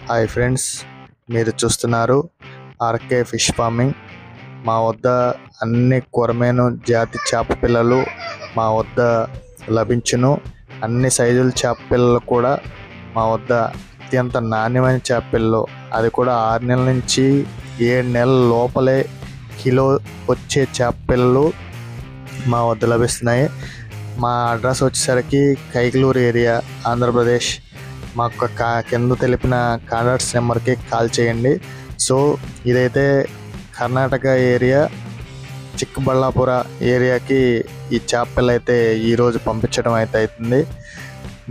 Hi friends, మీరు చూస్తున్నారు RK fish farming. మా వద్ద అన్ని కొరమేను జాతి చేప పిల్లలు మా వద్ద లభించును. అన్ని సైజుల చేప పిల్లలు కూడా మా వద్ద అత్యంత నాణ్యమైన చేప పిల్లలు, అది కూడా 6 నెలల నుంచి 7 నెలల లోపలే కిలో వచ్చే చేప పిల్లలు మా వద్ద లభిస్తున్నాయి. మా అడ్రస్ వచ్చేసరికి కైకలూరు ఏరియా, ఆంధ్రప్రదేశ్. మాకు కింద తెలిపిన కాంటాక్ట్స్ నెంబర్కి కాల్ చేయండి. సో ఇదైతే కర్ణాటక ఏరియా, చిక్కబళ్ళాపుర ఏరియాకి ఈ చేప పిల్ల అయితే ఈరోజు పంపించడం అయితే అవుతుంది.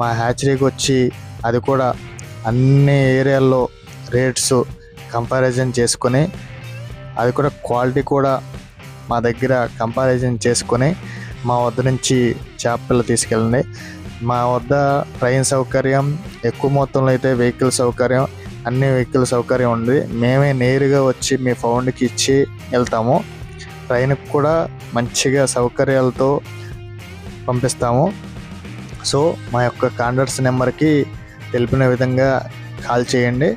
మా హ్యాచరీకి వచ్చి అది కూడా అన్ని ఏరియాల్లో రేట్స్ కంపారిజన్ చేసుకొని, అది కూడా క్వాలిటీ కూడా మా దగ్గర కంపారిజన్ చేసుకొని మా వద్ద నుంచి చేప పిల్ల తీసుకెళ్ళండి. మా వద్ద ట్రైన్ సౌకర్యం, ఎక్కువ మొత్తంలో అయితే వెహికల్ సౌకర్యం, అన్ని వెహికల్ సౌకర్యం ఉంది. మేమే నేరుగా వచ్చి మీ ఫౌండ్కి ఇచ్చి వెళ్తాము. ట్రైన్కి కూడా మంచిగా సౌకర్యాలతో పంపిస్తాము. సో మా యొక్క కాంటాక్ట్స్ నెంబర్కి తెలిపిన విధంగా కాల్ చేయండి.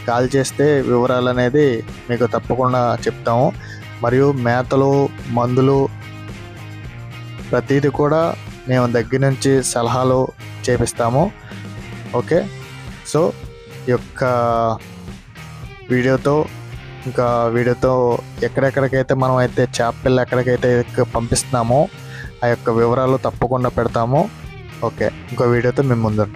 కాల్ చేస్తే వివరాలు అనేది మీకు తప్పకుండా చెప్తాము. మరియు మేతలు, మందులు ప్రతిదీ కూడా మేము దగ్గర నుంచి సలహాలు చేపిస్తాము. ఓకే, సో ఈ యొక్క వీడియోతో ఎక్కడెక్కడికైతే మనం అయితే చేప పిల్ల ఎక్కడికైతే పంపిస్తున్నామో ఆ యొక్క వివరాలు తప్పకుండా పెడతాము. ఓకే, ఇంకో వీడియోతో మేము ముందుంటాం.